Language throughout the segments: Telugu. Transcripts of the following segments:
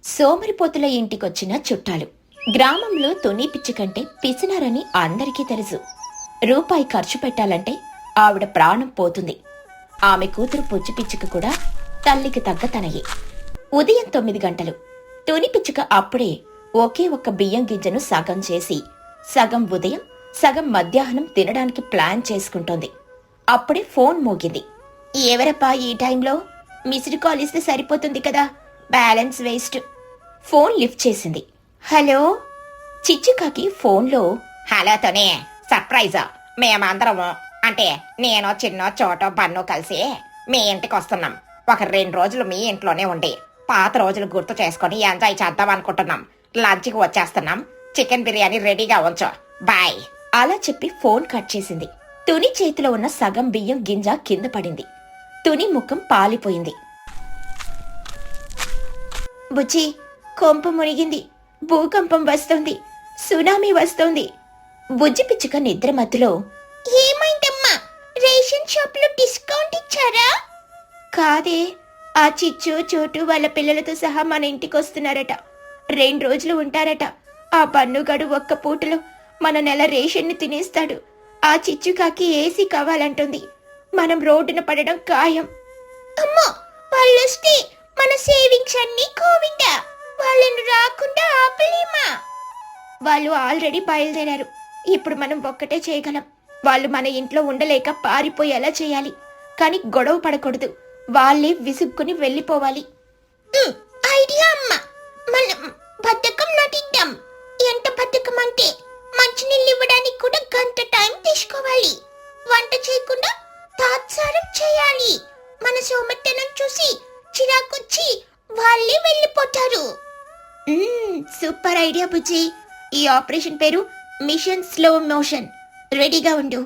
సోమరిపోతుల ఇంటికొచ్చిన చుట్టాలు. గ్రామంలో తుని పిచ్చి కంటే పిసినారని అందరికీ తెలుసు. రూపాయి ఖర్చు పెట్టాలంటే ఆవిడ ప్రాణం పోతుంది. ఆమె కూతురు పుచ్చి పిచ్చుక కూడా తల్లికి తగ్గ తనయే. ఉదయం 9 గంటలు. తుని పిచ్చుక అప్పుడే ఒకే ఒక్క బియ్యం గింజను సగం చేసి సగం ఉదయం సగం మధ్యాహ్నం తినడానికి ప్లాన్ చేసుకుంటోంది. అప్పుడే ఫోన్ మోగింది. ఎవరప్పా ఈ టైంలో? మిస్డ్ కాల్ ఇస్తే సరిపోతుంది కదా, బ్యాలెన్స్ వేస్ట్. ఫోన్ లిఫ్ట్ చేసింది. హలో. చిచ్చుకాకి ఫోన్లో హలోతోనే సర్ప్రైజా. మేమందరము అంటే నేను చిన్న చోటో బన్ను కలిసి మీ ఇంటికి వస్తున్నాం. ఒక 2 రోజులు మీ ఇంట్లోనే ఉండి పాత రోజులు గుర్తు చేసుకుని ఎంజాయ్ చేద్దాం అనుకుంటున్నాం. లంచ్కి వచ్చేస్తున్నాం. చికెన్ బిర్యానీ రెడీగా ఉంచు. బాయ్. అలా చెప్పి ఫోన్ కట్ చేసింది. తుని చేతిలో ఉన్న సగం బియ్యం గింజ కింద పడింది. తుని ముఖం పాలిపోయింది. బుజ్జి, కొంప మునిగింది. భూకంపం వస్తోంది, సునామీ వస్తోంది. బుజ్జి పిచ్చుక నిద్ర మత్తులో ఏమైందమ్మా? రేషన్ షాప్ లో డిస్కౌంట్ ఇచ్చారా? కాదే, ఆ చిచ్చు చోటు వాళ్ళ పిల్లలతో సహా మన ఇంటికి వస్తున్నారట. 2 రోజులు ఉంటారట. ఆ పన్నుగాడు ఒక్క పూటలో మన నెల రేషన్ని తినేస్తాడు. ఆ చిచ్చుకాకి ఏసీ కావాలంటుంది. మనం రోడ్డున పడడం ఖాయం. అమ్మో, వాళ్ళొస్తే మన సేవింగ్స్ అన్ని కోవిందా. వాళ్ళను రాకుండా ఆపలేమా? వాళ్ళు ఆల్రెడీ బయలుదేరారు. ఇప్పుడు మనం ఒక్కటే చేయగలం. వాళ్ళు మన ఇంట్లో ఉండలేక పారిపోయేలా చేయాలి. కాని గొడవ పడకూడదు. వాళ్ళే విసుక్కుని వెళ్ళిపోవాలి. ఐడియా అమ్మా. మనం బద్ధకం నటిద్దాం. ఎంత బద్ధకం అంటే మంచినీళ్ళు ఇవ్వడానికి కూడా గంట టైం తీసుకోవాలి. వంట చేయకుండా తాత్సారం చేయాలి. మన సోమర్తనం చూసి చిరాకొచ్చి వాళ్ళే వెళ్ళిపోతారు. సూపర్ ఐడియా బుజ్జి. ఈ ఆపరేషన్ పేరు మిషన్ స్లో మోషన్. రెడీగా ఉండు.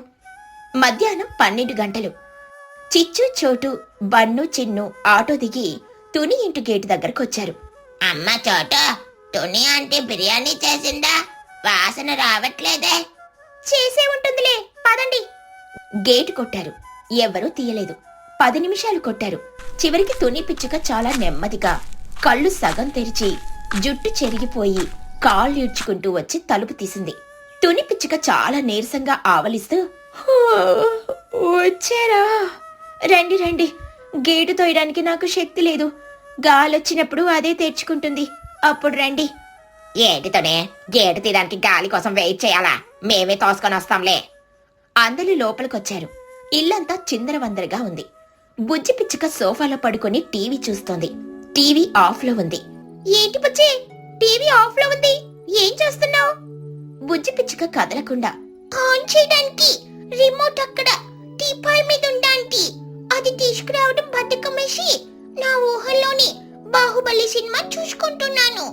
మధ్యాహ్నం 12 గంటలు. చిచ్చు చోటు బన్ను చిన్ను ఆటో దిగి తుని ఇంటి గేటు దగ్గరకొచ్చారు. అమ్మ చోటు, తుని అంటే బిర్యానీ చేసిందా? వాసన రావట్లేదే. చేసే ఉంటుందిలే, పదండి. గేటు కొట్టారు. ఎవ్వరూ తీయలేదు. 10 నిమిషాలు కొట్టారు. చివరికి తుని పిచ్చుక చాలా నెమ్మదిగా కళ్ళు సగం తెరిచి జుట్టు చెరిగిపోయి కాళ్ళు ఈడ్చుకుంటూ వచ్చి తలుపు తీసింది. తుని పిచ్చుక చాలా నీరసంగా ఆవలిస్తూ వచ్చారా? రండి రండి. గేటు తోయడానికి నాకు శక్తి లేదు. గాలొచ్చినప్పుడు అదే తెరుచుకుంటుంది. అప్పుడు రండి. ఏటితోనే గేటు తీయడానికి గాలి కోసం వెయిట్ చేయాలా? మేమే తోసుకొని వస్తాంలే. అందరూ లోపలికొచ్చారు. ఇల్లంతా చిందరవందరగా ఉంది. బుజ్జి పిచ్చుక సోఫాలో పడుకొని టీవీ చూస్తోంది. టీవీ ఆఫ్ లో ఉంది. ఏంటి బుజ్జి, టీవీ ఆఫ్ లో ఉంది, ఏం చేస్తున్నావు? బుజ్జి పిచ్చుక కదలకుండా ఆన్ చేయడానికి రిమోట్ అక్కడ టీపాయ్ మీద ఉండాంటి. అది తీసుకురావడం బద్ధకమేసి నా ఊహల్లోని బాహుబలి సినిమా చూసుకుంటున్నాను.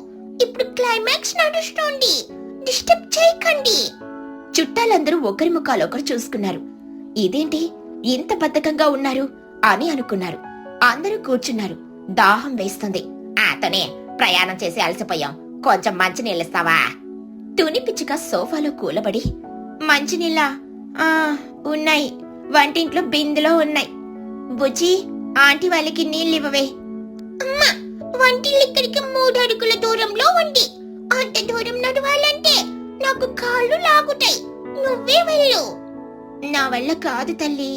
ఇప్పుడు క్లైమాక్స్ నడుస్తోంది. డిస్టర్బ్ చేయకండి. చుట్టాలందరూ ఒకరి ముఖాలొకరు చూసుకున్నారు. ఇదేంటి ఇంత బద్ధకంగా ఉన్నారు అని అనుకున్నారు. అందరూ కూర్చున్నారు. దాహం వేస్తుంది. ఆతోనే ప్రయాణం చేసి అలసిపోయాం. కొంచెం మంచి నీళ్ళిస్తావా? తుని పిచ్చుక సోఫాలో కూలబడి మంచినీళ్ళ ఉన్నాయి, వంటింట్లో బిందులో ఉన్నాయి. బుజ్జి, ఆంటీ వాళ్ళకి నీళ్ళివ్వవే. అమ్మా, వంటిల్లు ఇక్కడికి 3 అడుగుల దూరంలో ఉంది. అంత దూరం నడవాలంటే నాకు కాళ్ళు లాగుతాయి. నువ్వే వెళ్ళు. నా వల్ల కాదు తల్లి.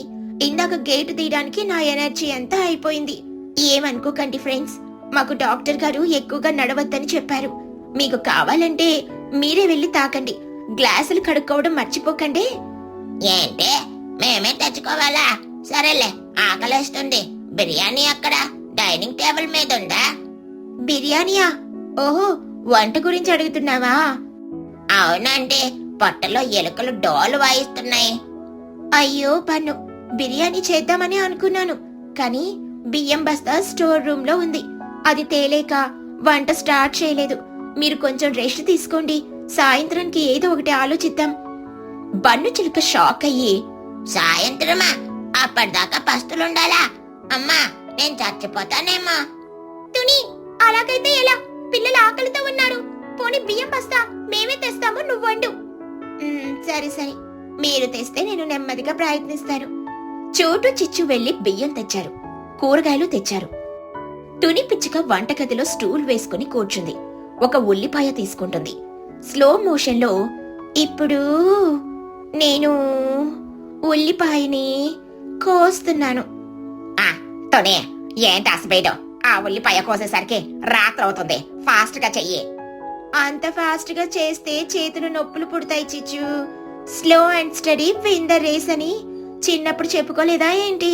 ఇందాక గేటు తీయడానికి నా ఎనర్జీ అంతా అయిపోయింది. ఏమనుకోకండి ఫ్రెండ్స్, మాకు డాక్టర్ గారు ఎక్కువగా నడవద్దని చెప్పారు. మీకు కావాలంటే మీరే వెళ్ళి తాకండి. గ్లాసులు కడుక్కోవడం మర్చిపోకండి. ఏంటే, మేమే తెచ్చుకోవాలా? సరేలే, ఆకలేస్తుంది. బిర్యానీ అక్కడ డైనింగ్ టేబుల్ మీద ఉందా? బిర్యానీయా? ఓహో, వంట గురించి అడుగుతున్నావా? అవునండి, పొట్టలో ఎలుకలు డోలు వాయిస్తున్నాయి. అయ్యో పన్ను, బిర్యానీ చేద్దామని అనుకున్నాను. కానీ బియ్యం బస్తా స్టోర్ రూమ్ లో ఉంది. అది తేలేక వంట స్టార్ట్ చేయలేదు. మీరు కొంచెం రెస్ట్ తీసుకోండి. సాయంత్రానికి ఏదో ఒకటి ఆలోచిద్దాం. బన్ను చిలుక షాక్ అయ్యి సాయంత్రమా? అప్పటిదాకా పస్తులుండాలా? అమ్మా, నేను చచ్చిపోతానేమో. తుని, అలాగైతే ఎలా? పిల్లలు ఆకలితో ఉన్నారు. పోనీ బియ్యం బస్తా మేమే తెస్తాము, నువ్వు వండు. సరే సరే, మీరు తెస్తే నేను నెమ్మదిగా ప్రయత్నిస్తాను. చోటు చిచ్చు వెళ్లి బియ్యం తెచ్చారు. కూరగాయలు తెచ్చారు. తుని పిచ్చుక వంటగదిలో స్టూల్ వేసుకుని కూర్చుంది. ఒక ఉల్లిపాయ తీసుకుంటుంది. స్లో మోషన్లో, ఇప్పుడు నేను ఉల్లిపాయని కోస్తున్నాను. తుని, ఏంటి అసబేడు? ఆ ఉల్లిపాయ కోసేసరికి రాత్రి అవుతుంది. ఫాస్ట్ గా చెయ్యి. అంత ఫాస్ట్ గా చేస్తే చేతులు నొప్పులు పుడతాయి చిచ్చు. Slow and steady win the race అని చిన్నప్పుడు చెప్పుకోలేదా ఏంటి?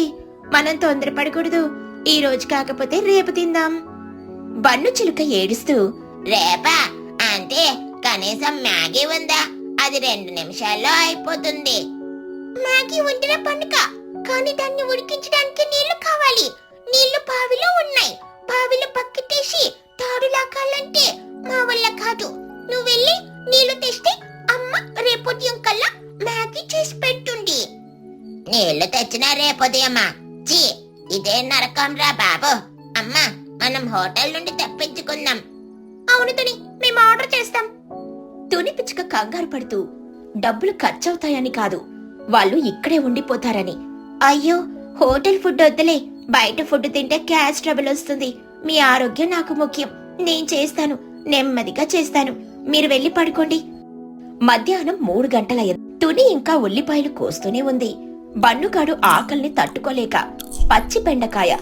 మనం తొందరపడకూడదు. ఈ రోజు కాకపోతే రేపు తిందాం. బన్ను చిలుక ఏడుస్తూ, రేపా? అంటే కనీసం మ్యాగీ ఉందా? అది 2 నిమిషాల్లో అయిపోతుంది. మ్యాగీ వండిన పండుగ, కానీ దాన్ని ఉడికించడానికి నీళ్లు కావాలి. నీళ్లు బావిలో ఉన్నాయి. బావిలో పక్కటేసి తాడు లాగాలంటే మా వల్ల కాదు. నువ్వు వెళ్ళి నీళ్లు తెస్తే అమ్మ రేపొద్యం కల్లా మ్యాగీ చేసి పెట్టుంది. నీళ్లు తెచ్చినా రేపొదయమా? చీ, ఇదే నరకం రా బాబు. అమ్మా, మనం హోటల్ నుండి తెప్పించుకుందాం. అవును తుని, మేము ఆర్డర్ చేస్తాం. తుని పిచ్చుక కంగారు పడుతూ, డబ్బులు ఖర్చవుతాయని కాదు, వాళ్ళు ఇక్కడే ఉండిపోతారని. అయ్యో, హోటల్ ఫుడ్ వద్దులే, బయట ఫుడ్ తింటే గ్యాస్ ట్రబుల్ వస్తుంది. మీ ఆరోగ్యం నాకు ముఖ్యం. నేను చేస్తాను, నెమ్మదిగా చేస్తాను. మీరు వెళ్లి పడుకోండి. మధ్యాహ్నం 3 గంటలయ్యింది. తుని ఇంకా ఉల్లిపాయలు కోస్తూనే ఉంది. బన్నుగాడు ఆకలిని తట్టుకోలేక పచ్చి బెండకాయ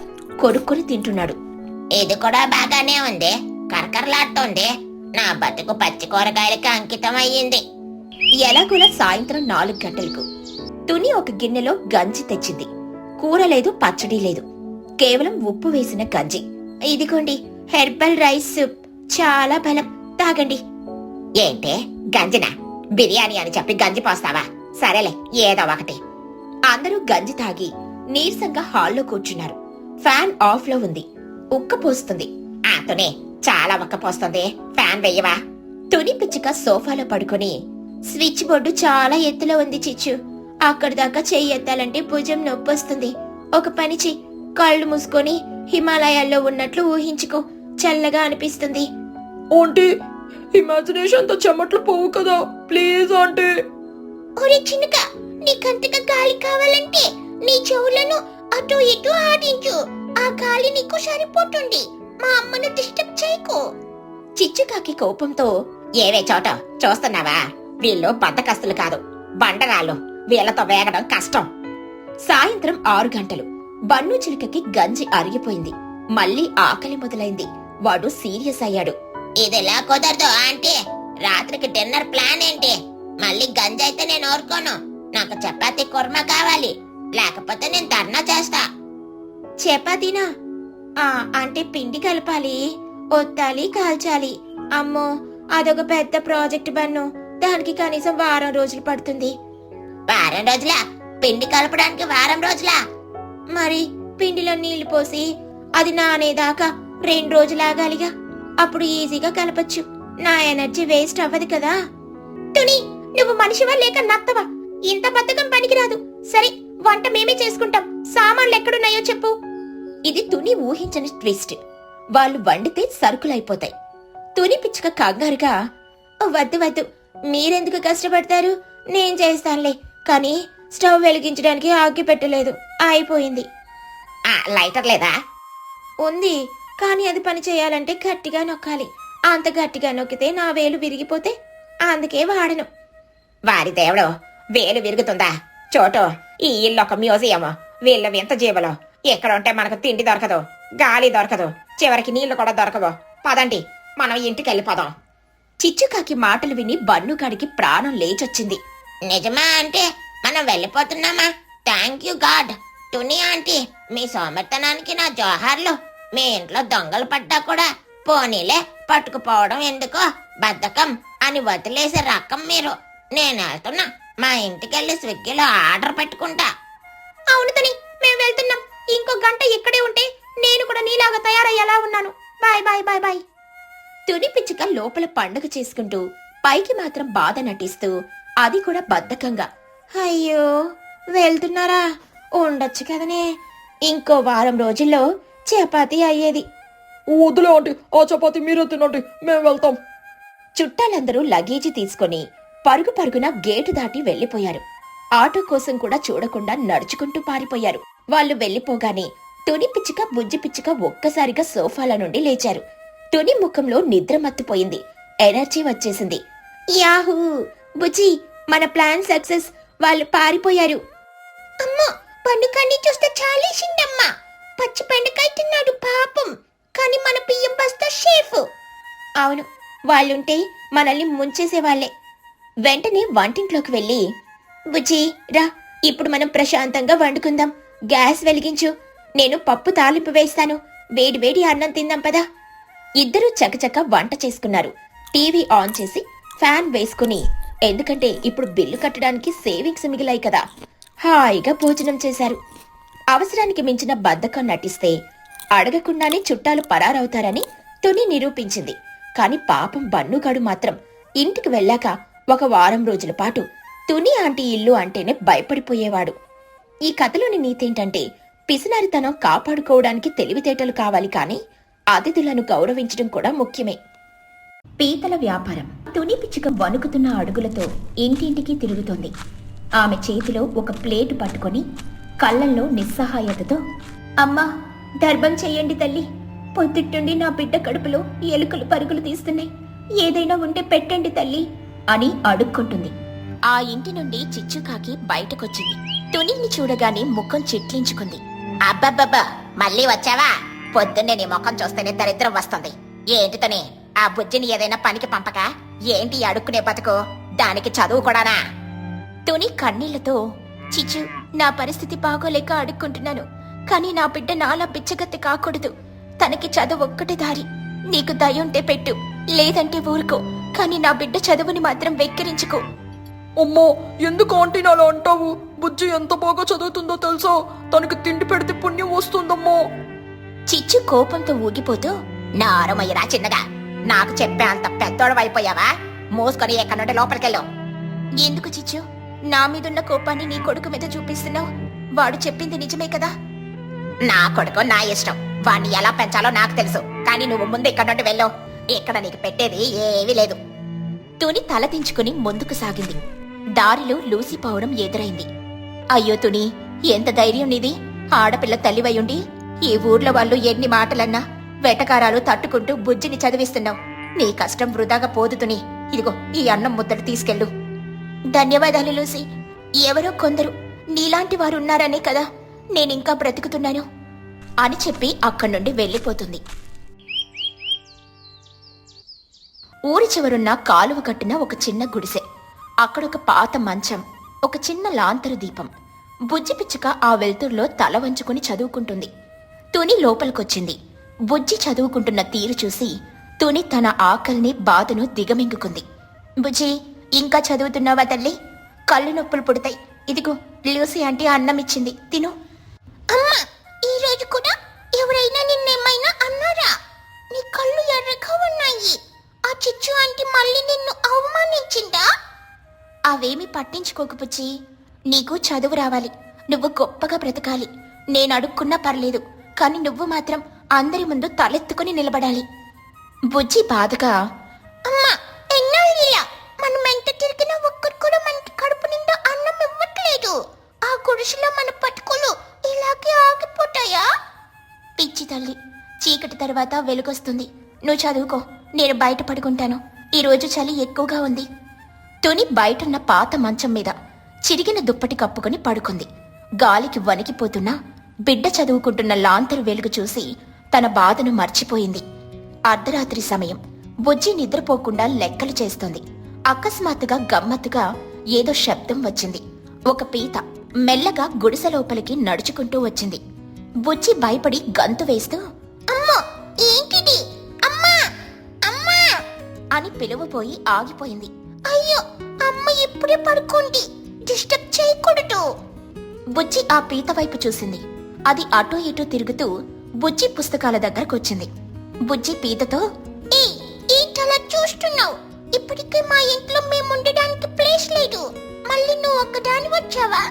కొరుక్కొని తింటున్నాడు. ఇది కూడా బాగానే ఉంది, కరకరలాడుతోంది. నా బతుకు పచ్చి కూరగాయలకి అంకితం అయ్యింది. ఎలాగోలా సాయంత్రం 4 గంటలకు తుని ఒక గిన్నెలో గంజి తెచ్చింది. కూర లేదు, పచ్చడి లేదు, కేవలం ఉప్పు వేసిన గంజి. ఇదిగోండి హెర్బల్ రైస్ సూప్, చాలా బలం, తాగండి. ఏంటే గంజినా? బిర్యానీ అని చెప్పి గంజి పోస్తావా? సరేలే, ఏదో ఒకటి. అందరూ గంజి తాగి నీరసంగా హాల్లో కూర్చున్నారు. ఫ్యాన్ ఆఫ్ లో ఉంది, ఉక్క పోస్తుంది. తుని, చాలా ఉక్కపోస్తుంది, ఫ్యాన్ వెయ్యవా? తుని పిచ్చుక సోఫాలో పడుకొని, స్విచ్ బోర్డు చాలా ఎత్తులో ఉంది చిచ్చు. అక్కడి దాకా చెయ్యి ఎత్తాలంటే భుజం నొప్పొస్తుంది. ఒక పని చెయ్యి, కళ్ళు మూసుకొని హిమాలయాల్లో ఉన్నట్లు ఊహించుకో, చల్లగా అనిపిస్తుంది. ఆంటీ, ఇమాజినేషన్ తో చెమట్లు పోవు కదా, ప్లీజ్ ఆంటీ. ఒరే చిన్నక, నీకంతగా గాలి కావాలంటే నీ చెవులను అటు ఇటు ఆడించు. ఆ గాలి నీకు సరిపోతుంది. మా అమ్మను డిస్టర్బ్ చేయకు. చిచ్చుకాకి కోపంతో, ఏవే చోట చూస్తున్నావా? వీళ్ళు బద్దకస్తులు కాదు, బండరాళ్ళు. వీళ్ళతో వేగడం కష్టం. సాయంత్రం 6 గంటలు. బన్ను చిలుకకి గంజి అరిగిపోయింది. మళ్ళీ ఆకలి మొదలైంది. వాడు సీరియస్ అయ్యాడు. ఇదిలా కుదరదు ఆంటీ. రాత్రికి డిన్నర్ ప్లాన్ ఏంటి? మళ్ళీ గంజైతే నేను ఊరుకోను. నాకు చపాతీ కుర్మా కావాలి, లేకపోతే నేను ధర్నా చేస్తా. చపాతీనా? అంటే పిండి కలపాలి, ఒత్తాలి, కాల్చాలి. అమ్మో, అదొక పెద్ద ప్రాజెక్ట్ బన్ను. దానికి కనీసం వారం రోజులు పడుతుంది. వారం రోజులా? పిండి కలపడానికి వారం రోజులా? మరి పిండిలో నీళ్లు పోసి అది నానేదాకా 2 రోజులు ఆగాలిగా. అప్పుడు ఈజీగా కలపచ్చు. నా ఎనర్జీ వేస్ట్ అవ్వదు కదా. తుని, నువ్వు మనిషివా లేక నత్తవా? ఇంత బద్ధకం పనికిరాదు. సరే, వంట మేమే చేసుకుంటాం. సామాన్లు ఎక్కడున్నాయో చెప్పు. ఇది తుని ఊహించని ట్విస్ట్. వాళ్ళు వండితే సరుకులైపోతాయి. తుని పిచ్చుక కంగారుగా, వద్దు వద్దు, మీరెందుకు కష్టపడతారు, నేను చేస్తానులే. కానీ స్టవ్ వెలిగించడానికి ఆగి పెట్టలేదు, అయిపోయింది. లైటర్ లేదా? ఉంది, కానీ అది పని చేయాలంటే గట్టిగా నొక్కాలి. అంత గట్టిగా నొక్కితే నా వేలు విరిగిపోతే అందుకే వాడను. వారి దేవుడు, వేలు విరుగుతుందా? చోటు, ఈ ఇల్లు ఒక మ్యూజియం. వీళ్ళ వింత జీవులు. ఎక్కడ ఉంటే మనకు తిండి దొరకదు, గాలి దొరకదు, చివరికి నీళ్లు కూడా దొరకవు. పదండి, మనం ఇంటికి వెళ్ళిపోదాం. చిచ్చుకాకి మాటలు విని బన్నుగాడికి ప్రాణం లేచొచ్చింది. నిజమా అంటే మనం వెళ్ళిపోతున్నామా? Thank you God. తుని ఆంటీ, మీ సోమర్తనానికి నా జోహార్లు. మీ ఇంట్లో దొంగలు పడ్డా కూడా పోనీలే, పట్టుకుపోవడం ఎందుకో, బద్ధకం అని వదిలేసే రకం మీరు. నేను వెళ్తున్నా, మా ఇంటికెళ్ళి స్విగ్గీలో ఆర్డర్ పెట్టుకుంటా. అవును తుని, మేము వెళ్తున్నాం. ఇంకో గంట ఇక్కడే ఉంటే నేను కూడా నీలాగా తయారయ్యేలా ఉన్నాను. Bye bye bye bye. తుని పిచ్చుక లోపల పండుగ చేసుకుంటూ పైకి మాత్రం బాధ నటిస్తూ, అది కూడా బద్ధకంగా, అయ్యో వెళ్తున్నారా, ఉండొచ్చు కదనే, ఇంకో వారం రోజుల్లో చపాతీ అయ్యేది. వద్దులే ఆంటీ, ఆ చపాతి మీరే తినండి, మేము వెళ్తాం. చుట్టాలందరూ లగేజీ తీసుకొని పరుగు పరుగున గేటు దాటి వెళ్లిపోయారు. ఆటో కోసం కూడా చూడకుండా నడుచుకుంటూ పారిపోయారు. వాళ్ళు వెళ్లిపోగానే తుని పిచ్చుక బుజ్జి పిచ్చుక ఒక్కసారిగా సోఫాల నుండి లేచారు. తుని ముఖంలో నిద్ర మత్తుపోయింది. ఎనర్జీ వచ్చేసింది. యాహూ! బుజ్జి, మన ప్లాన్ సక్సెస్. వాళ్ళు పారిపోయారు. అమ్మో, పండుకాన్ని చూస్తే చాలేసిందమ్మా. పచ్చి బెండకాయ తిన్నాడు పాపం. కానీ మన బియ్యం బస్తా షేఫ్. అవును, వాళ్ళుంటే మనల్ని ముంచేసేవాళ్లే. వెంటనే వంటింట్లోకి వెళ్ళి, బుజ్జి రా, ఇప్పుడు మనం ప్రశాంతంగా వండుకుందాం. గ్యాస్ వెలిగించు, నేను పప్పు తాలింపు వేస్తాను. వేడి వేడి అన్నం తిందాం పదా. ఇద్దరూ చకచక వంట చేసుకున్నారు. టీవీ ఆన్ చేసి ఫ్యాన్ వేసుకుని, ఎందుకంటే ఇప్పుడు బిల్లు కట్టడానికి సేవింగ్స్ మిగిలాయి కదా, హాయిగా భోజనం చేశారు. అవసరానికి మించిన బద్ధకం నటిస్తే అడగకుండానే చుట్టాలు పరారవుతారని తుని నిరూపించింది. కాని పాపం బన్నుగాడు మాత్రం ఇంటికి వెళ్ళాక ఒక వారం రోజుల పాటు తుని ఆంటీ ఇల్లు అంటేనే భయపడిపోయేవాడు. ఈ కథలోని నీతేంటంటే, పిసినారితనం కాపాడుకోవడానికి తెలివితేటలు కావాలి, కాని అతిథులను గౌరవించడం కూడా ముఖ్యమే. పీతల వ్యాపారం. తుని పిచ్చుక వణుకుతున్న అడుగులతో ఇంటింటికి తిరుగుతోంది. ఆమె చేతిలో ఒక ప్లేటు పట్టుకొని కళ్ళల్లో నిస్సహాయతతో, అమ్మా, దర్భం చెయ్యండి తల్లి. పొద్దుట్టుండి నా బిడ్డ కడుపులో ఎలుకలు పరుగులు తీస్తున్నాయి. ఏదైనా ఉంటే పెట్టండి తల్లి అని అడుక్కుంటుంది. ఆ ఇంటి నుండి చిచ్చుకాకి బయటకొచ్చింది. తునిని చూడగానే ముఖం చిట్లించుకుంది. అబ్బబ్బబ్బా, మళ్ళీ వచ్చావా? పొద్దున్నే నీ ముఖం చూస్తేనే దరిద్రం వస్తుంది. ఏంటితోనే ఆ బుజ్జిని ఏదైనా పనికి పంపక ఏంటి అడుక్కునే బతుకు? దానికి చదువు కూడానా? తుని కన్నీళ్లతో, చిచ్చు, నా పరిస్థితి బాగోలేక అడుక్కుంటున్నాను. కానీ నా బిడ్డ నాలా బిచ్చగత్తి కాకూడదు. తనకి చదువు ఒక్కటి దారి. నీకు దయుంటే పెట్టు, లేదంటే ఊరుకో. కానీ నా బిడ్డ చదువుని మాత్రం వెక్కిరించుకో. అమ్మో, ఎందుకు ఆంటీని అలా అంటావు? బుజ్జి ఎంత బాగా చదువుతుందో తెలుసా? తనకి తిండి పెడితే పుణ్యం వస్తుందమ్మో. చిచ్చు కోపంతో ఊగిపోతూ, నా అరమయ్యరా చిన్నగా, నాకు చెప్పే అంత పెద్దోడవైపోయావా? మూసుకొని ఎక్కడి నుండి లోపలికెళ్ళు. ఎందుకు చిచ్చు నా మీదున్న కోపాన్ని నీ కొడుకు మీద చూపిస్తున్నావు? వాడు చెప్పింది నిజమే కదా. నా కొడుకు నా ఇష్టం. వాణ్ణి ఎలా పెంచాలో నాకు తెలుసు. కానీ నువ్వు ముందు ఇక్కడి నుండి వెళ్ళు. ఇక్కడ నీకు పెట్టేది ఏమీ లేదు. తుని తల దించుకుని ముందుకు సాగింది. దారిలో లూసిపోవడం ఎదురైంది. అయ్యో తుని, ఎంత ధైర్యం నీది! ఆడపిల్ల తల్లివయుండి ఈ ఊర్లో వాళ్ళు ఎన్ని మాటలన్నా వెటకారాలు తట్టుకుంటూ బుజ్జిని చదివిస్తున్నావు. నీ కష్టం వృధాగా పోదు తుని. ఇదిగో ఈ అన్నం ముద్దలు తీసుకెళ్ళు. ధన్యవాదాలు లూసి. ఎవరో కొందరు నీలాంటి వారున్నారనే కదా నేనింకా బ్రతుకుతున్నాను అని చెప్పి అక్కడి నుండి వెళ్ళిపోతుంది. ఊరి చివరున్న కాలువ కట్టిన ఒక చిన్న గుడిసె. అక్కడొక పాత మంచం, ఒక చిన్న లాంతరు దీపం. బుజ్జి పిచ్చుక ఆ వెలుతురులో తల వంచుకుని చదువుకుంటుంది. తుని లోపలికొచ్చింది. బుజ్జి చదువుకుంటున్న తీరు చూసి తుని తన ఆకలిని బాధను దిగమింగుకుంది. బుజ్జి, ఇంకా చదువుతున్నావా తల్లి? కళ్ళు నొప్పులు పుడతాయి. ఇదిగో లూసి ఆంటీ అన్నం ఇచ్చింది, తిను. అమ్మా, ఈ రోజు కూడా ఎవరైనా నిన్నేమైనా అన్నారా? నీ కళ్ళు ఎర్రగా ఉన్నాయి. ఆ చిచ్చు ఆంటీ మళ్ళీ నిన్ను అవమానించిందా? అవేమి పట్టించుకోకు బుజ్జి. నీకు చదువు రావాలి, నువ్వు గొప్పగా బ్రతకాలి. నేను అడుక్కున్నా పర్లేదు, కానీ నువ్వు మాత్రం అందరి ముందు తలెత్తుకుని నిలబడాలి. బుజ్జి బాధగా, అమ్మా, ఎన్నాళ్ళిలా మనం ఎంత తిరిగినా ఒక్కరు కూడా మనకి కడుపు నిండా అన్నం ఇవ్వట్లేదు. ఆ గుడిసెలో మన పట్టుకులు ఇలాగే ఆగిపోతాయా? పిచ్చి తల్లి, చీకటి తర్వాత వెలుగొస్తుంది. నువ్వు చదువుకో, నేను బయట పడుకుంటాను. ఈరోజు చలి ఎక్కువగా ఉంది. తుని బయటున్న పాత మంచం మీద చిరిగిన దుప్పటి కప్పుకుని పడుకుంది. గాలికి వణికిపోతున్నా బిడ్డ చదువుకుంటున్న లాంతరు వెలుగు చూసి తన బాధను మర్చిపోయింది. అర్ధరాత్రి సమయం. బుజ్జి నిద్రపోకుండా లెక్కలు చేస్తోంది. అకస్మాత్తుగా గమ్మత్తుగా ఏదో శబ్దం వచ్చింది. ఒక పీత మెల్లగా గుడిసె లోపలికి నడుచుకుంటూ వచ్చింది. బుజ్జి భయపడి గంతు వేస్తూ, అమ్మో, ఏంటిది? అమ్మా, అమ్మా అని పిలువపోయి ఆగిపోయింది. అయ్యో, అమ్మ ఇప్పుడే పడుకోండి, డిస్టర్బ్ చేయకూడదు. బుజ్జి ఆ పీత వైపు చూసింది. అది అటూ ఇటూ తిరుగుతూ బుజ్జి పుస్తకాల దగ్గరకొచ్చింది. బుజ్జి పీతతో, ఏంటలా చూస్తున్నావు? ఇప్పటికే మా ఇంట్లో మేము ఉండడానికి ప్లేస్ లేదు. మళ్ళీ నువ్వు ఒకదాని వచ్చావా?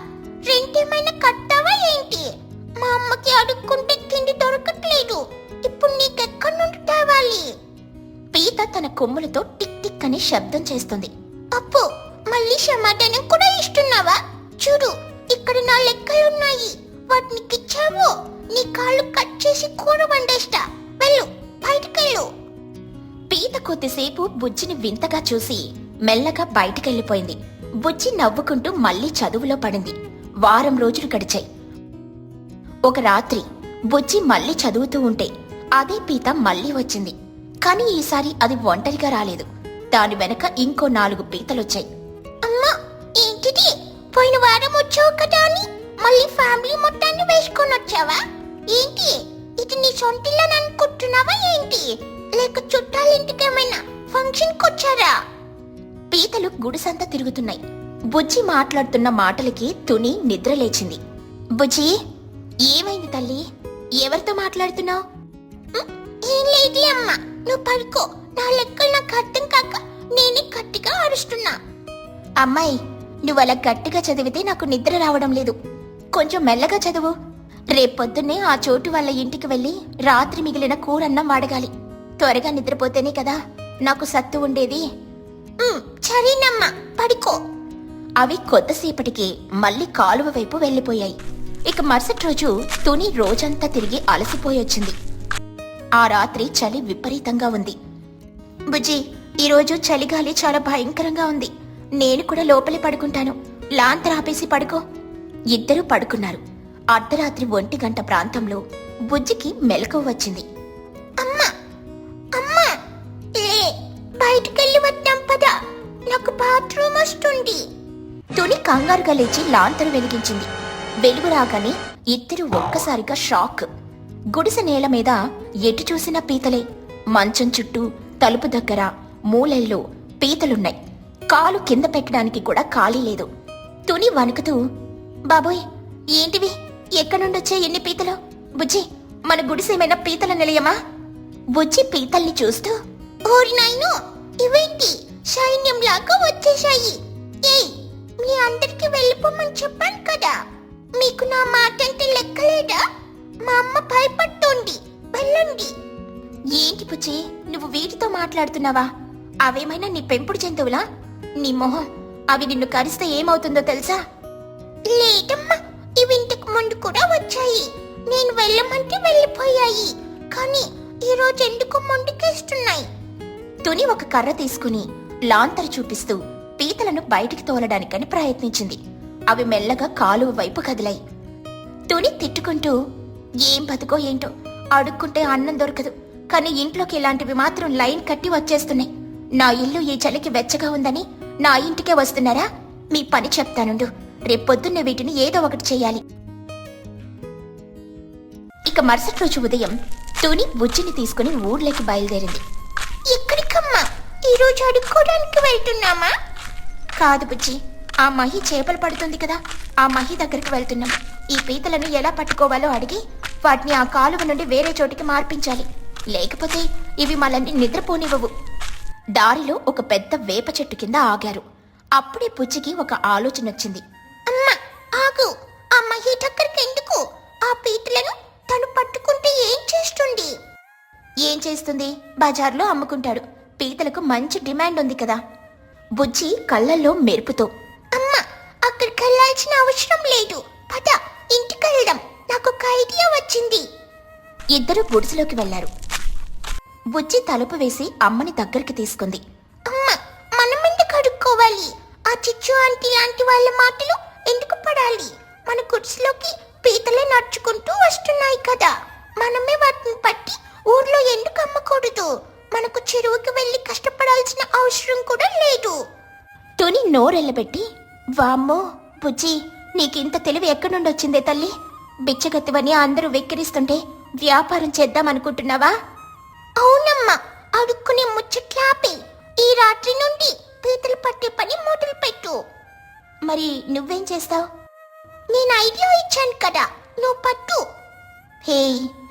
రెంట్ ఏమైనా కట్టావా ఏంటి? మా అమ్మకి అడుక్కుంటే తిండి దొరకట్లేదు. ఇప్పుడు నీకెక్కడి నుండి తేవాలి? పీత తన కొమ్ములతో టిక్ టిక్ అని శబ్దం చేస్తుంది. అప్పు, మళ్ళీ సమాధానం కూడా ఇస్తున్నావా? చూడు, ఇక్కడ నా లెక్కలున్నాయి. వాటికిచ్చావు నీ కాళ్ళు పీత కొద్దిసేపు బుజ్జిని వింతగా చూసి మెల్లగా బయటికెళ్ళిపోయింది. బుజ్జి నవ్వుకుంటూ మళ్లీ చదువులో పడింది. వారం రోజులు గడిచాయి. ఒక రాత్రి బుజ్జి మళ్లీ చదువుతూ ఉంటే అదే పీత మళ్లీ వచ్చింది. కాని ఈసారి అది ఒంటరిగా రాలేదు. దాని వెనక ఇంకో 4 పీతలొచ్చాయి. అమ్మా, ఏంటిది? పోయిన వారం వచ్చావు కదా అని మళ్ళీ ఫ్యామిలీ మొత్తాన్ని వేసుకొని వచ్చావా? ఏంటి ఇది? నీ సొంతిల్లని అనుకుంటున్నావా ఏంటి? లేక చుట్టాలింటికి ఏమైనా ఫంక్షన్కి వచ్చారా? పీతలు గుడిసంతా తిరుగుతున్నాయి. బుజ్జి మాట్లాడుతున్న మాటలకి తుని నిద్రలేచింది. బుజ్జి, ఏమైంది తల్లి? ఎవరితో మాట్లాడుతున్నావు? ఏం లేదు అమ్మా, నువ్వు పడుకో. నా లెక్కలు నాకు అర్థం కాక నేనే గట్టిగా అరుస్తున్నా. అమ్మాయి, నువ్వలా గట్టిగా చదివితే నాకు నిద్ర రావడం లేదు. కొంచెం మెల్లగా చదువు. రేపొద్దున్నే ఆ చోటు వాళ్ళ ఇంటికి వెళ్ళి రాత్రి మిగిలిన కూరన్నం వాడగాలి. త్వరగా నిద్రపోతేనే కదా నాకు సత్తు ఉండేది. సరేనమ్మా, పడుకో. అవి కొద్దిసేపటికి మళ్ళీ కాలువ వైపు వెళ్లిపోయాయి. ఇక మరుసటి రోజు తుని రోజంతా తిరిగి అలసిపోయొచ్చింది. ఆ రాత్రి చలి విపరీతంగా ఉంది. బుజ్జి, ఈరోజు చలిగాలి చాలా భయంకరంగా ఉంది. నేను కూడా లోపలి పడుకుంటాను. లాంతర్ ఆపేసి పడుకో. ఇద్దరూ పడుకున్నారు. అర్ధరాత్రి 1 గంట ప్రాంతంలో బుజ్జికి మెలకువ వచ్చింది. అమ్మా అమ్మా, లే, బయటికెళ్ళి వద్దాం పద. నాకు బాత్రూమ్ వస్తుంది. తుని కంగారుగా లేచి లాంతరు వెలిగించింది. వెలుగు రాగానే ఇద్దరు ఒక్కసారిగా షాక్. గుడిసె నేల మీద ఎటు చూసినా పీతలే. మంచం చుట్టూ, తలుపు దగ్గర, మూలల్లో పీతలున్నాయి. కాలు కింద పెట్టడానికి కూడా ఖాళీ లేదు. తుని వణుకుతూ, బాబోయ్, ఏంటివి? ఎక్కడుండొచ్చే ఎన్ని పీతలు? బుజ్జి, మన గుడిసేమైనా పీతల నిలయమా? బుజ్జి పీతల్ని చూస్తూ, ఓరి నాయనో, ఇవేంటి సైన్యం లాగా వచ్చేశాయి. ఏయ్, మీ అందరికి వెళ్ళిపోమని చెప్పాను కదా. మీకు నా మాట అంటే లెక్కలేదా? మా అమ్మ భయపడుతోంది. వెళ్ళండి. ఏంటి బుజ్జి, నువ్వు వీటితో మాట్లాడుతున్నావా? అవేమైనా నీ పెంపుడు జంతువులా? నీ మొహం, అవి నిన్ను కరిస్తే ఏమవుతుందో తెలుసా? లేదమ్మా, ఇవి ఇంతకు ముందు కూడా వచ్చాయి. నేను వెళ్ళమంటే వెళ్ళిపోయాయి. కానీ ఈ రోజు ఎందుకు ముందుకేస్తున్నాయి? తుని ఒక కర్ర తీసుకుని లాంతరు చూపిస్తూ పీతలను బయటికి తోలడానికని ప్రయత్నించింది. అవి మెల్లగా కాలువ వైపు కదిలాయి. తుని తిట్టుకుంటూ, ఏం బతుకో ఏంటో, అడుక్కుంటే అన్నం దొరకదు, కానీ ఇంట్లోకి ఇలాంటివి మాత్రం లైన్ కట్టి వచ్చేస్తున్నాయి. నా ఇల్లు ఈ చలికి వెచ్చగా ఉందని నా ఇంటికే వస్తున్నారా? మీ పని చెప్తానుండు. రేపొద్దున్నే వీటిని ఏదో ఒకటి చెయ్యాలి. ఇక మరుసటి రోజు ఉదయం తుని బుజ్జిని తీసుకుని ఊర్లోకి బయలుదేరింది. ఎక్కడికమ్మా? ఈ రోజు అడుక్కోవడానికి వెళ్తున్నామా? కాదు బుజ్జి, ఆ మహి చేపలు పడుతుంది కదా, ఆ మహి దగ్గరికి వెళ్తున్నాం. ఈ పీతలను ఎలా పట్టుకోవాలో అడిగి వాటిని ఆ కాలువ నుండి వేరే చోటికి మార్పించాలి. లేకపోతే ఇవి మనల్ని నిద్రపోనివ్వవు. దారిలో ఒక పెద్ద వేప చెట్టు కింద ఆగారు. అప్పుడే బుజ్జికి ఒక ఆలోచన వచ్చింది. అమ్మా, ఆగు. ఆ మహి దగ్గరికి ఎందుకు? ఆ పీటలను తను పట్టుకుంటే ఏం చేస్తుంది? ఏం చేస్తుంది? బజార్లో అమ్ముకుంటాడు. పీతలకు మంచి డిమాండ్ ఉంది కదా. బుజ్జి కళ్ళల్లో మెరుపుతో, అమ్మా, అక్కడికి వెళ్ళాల్సిన అవసరం లేదు. పద, ఇంటికి వెళ్దాం. నాకు ఒక ఐడియా వచ్చింది. ఇద్దరు గుడిసెలోకి వెళ్లారు. బుజ్జి తలుపు వేసి అమ్మని దగ్గరికి తీసుకుంది. అమ్మా, మనం ఎందుకు అడుక్కోవాలి? ఆ చిచ్చు ఆంటీ లాంటి వాళ్ళ మాటలు ఎందుకు పడాలి? మన గుడిసెలోకి పీతలే నడుచుకుంటూ వస్తున్నాయి కదా. మనమే వాటిని పట్టి ఊర్లో ఎందుకు అమ్మకూడదు? మనకు చెరువుకి వెళ్ళి కష్టపడాల్సిన అవసరం కూడా లేదు. తుని నోరెళ్ళబెట్టి, వామ్మో బుజ్జి, నీకింత తెలివి ఎక్కడి నుండి వచ్చిందే తల్లి? బిచ్చగత్తివని అందరూ వెక్కిరిస్తుంటే వ్యాపారం చేద్దామనుకుంటున్నావా? అవునమ్మా, అడుక్కునే ముచ్చట్లాపి ఈ రాత్రి నుండి పీతలు పట్టే పని మొదలు పెట్టు. మరి నువ్వేం చేస్తావు? నేను ఐడియా ఇచ్చాను కదా, నువ్వు పట్టు. హే,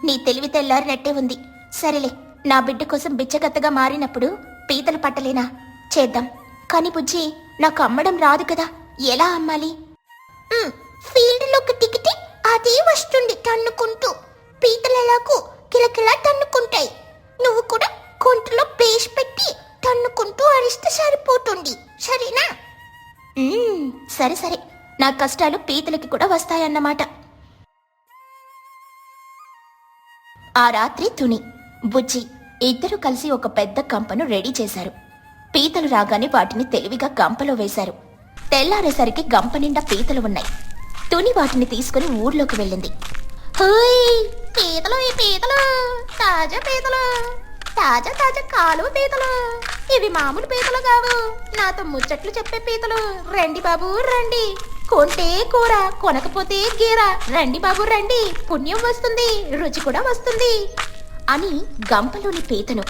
నీ తెలివి తెల్లారినట్టే ఉంది. సరేలే, నా బిడ్డ కోసం బిచ్చగత్తగా మారినప్పుడు పీతలు పట్టలేనా? చేద్దాం. కాని బుజ్జి, నాకు అమ్మడం రాదు కదా, ఎలా అమ్మాలి? ఫీల్డ్లోకి దిగితే అదే వస్తుంది తన్నుకుంటూ. పీతలలాకు కిలకిలా తన్నుకుంటాయి. నువ్వు కూడా గొంతులో బేస్ పెట్టి తన్నుకుంటూ అరిస్తే సరిపోతుంది. సరేనా? సరే సరే, నా కష్టాలు పీతలకి కూడా వస్తాయన్నమాట. ఆ రాత్రి తుని, బుజ్జి ఇద్దరూ కలిసి ఒక పెద్ద గంపను రెడీ చేశారు. పీతలు రాగానే వాటిని తెలివిగా గంపలో వేశారు. తెల్లారేసరికి గంప నిండా పీతలు ఉన్నాయి. తుని వాటిని తీసుకుని ఊర్లోకి వెళ్ళింది. హోయ్ పీతలు, ఈ పీతలు తాజా పీతలు, తాజా తాజా కాలువ పీతలు. ఇవి మామూలు పీతలు కావు, నాతో ముచ్చట్లు చెప్పే పీతలు. రండి బాబు రండి, కొంటే కూర కొనకపోతే గీర. రండి బాబు రండి, పుణ్యం వస్తుంది, రుచి కూడా వస్తుంది అని గంపలోని పీతను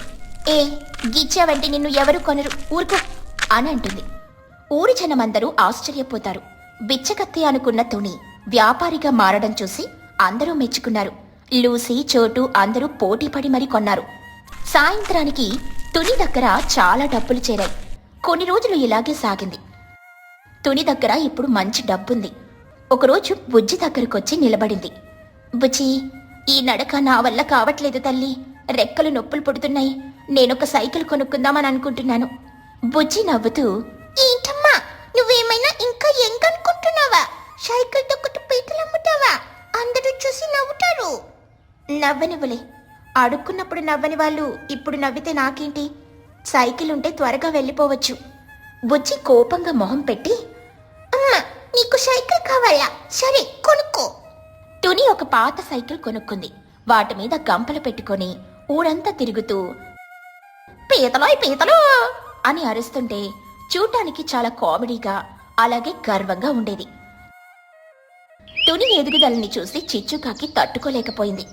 ఏ గిచ్చావంటే నిన్ను ఎవరు కొనరు, ఊరుకో అని అంటుంది. ఊరి జనమందరూ ఆశ్చర్యపోతారు. బిచ్చకత్తి అనుకున్న తుని వ్యాపారిగా మారడం చూసి అందరూ మెచ్చుకున్నారు. లూసీ, చోటు అందరూ పోటీపడి మరీ కొన్నారు. సాయంత్రానికి తుని దగ్గర చాలా డబ్బులు చేరాయి. కొన్ని రోజులు ఇలాగే సాగింది. తుని దగ్గర ఇప్పుడు మంచి డబ్బుంది. ఒకరోజు బుజ్జి దగ్గరకొచ్చి నిలబడింది. బుజ్జి, ఈ నడక నా వల్ల కావట్లేదు తల్లి, రెక్కలు నొప్పులు పుడుతున్నాయి. నేనొక సైకిల్ కొనుక్కుందామని అనుకుంటున్నాను. బుజ్జి నవ్వుతూ, ఏంటమ్మా నువ్వేమైనా ఇంకా ఎంకనుకుంటున్నావా? సైకిల్ తొక్కుతూ పీతలు అమ్ముతావా? అందరూ చూసి నవ్వుతారు. నవ్వనివ్వలే, అడుక్కున్నప్పుడు నవ్వని వాళ్ళు ఇప్పుడు నవ్వితే నాకేంటి? సైకిల్ ఉంటే త్వరగా వెళ్ళిపోవచ్చు. బుజ్జి కోపంగా మొహం పెట్టి, అమ్మా నీకు సైకిల్ కావాలా? సరే కొనుక్కో. తుని ఒక పాత సైకిల్ కొనుక్కుంది. వాటి మీద గంపలు పెట్టుకొని ఊరంతా తిరుగుతూ పీతలోయ్ పీతలు అని అరుస్తుంటే చూడటానికి చాలా కామెడీగా అలాగే గర్వంగా ఉండేది. తుని ఎదుగుదలని చూసి చిచ్చుకాకి తట్టుకోలేకపోయింది.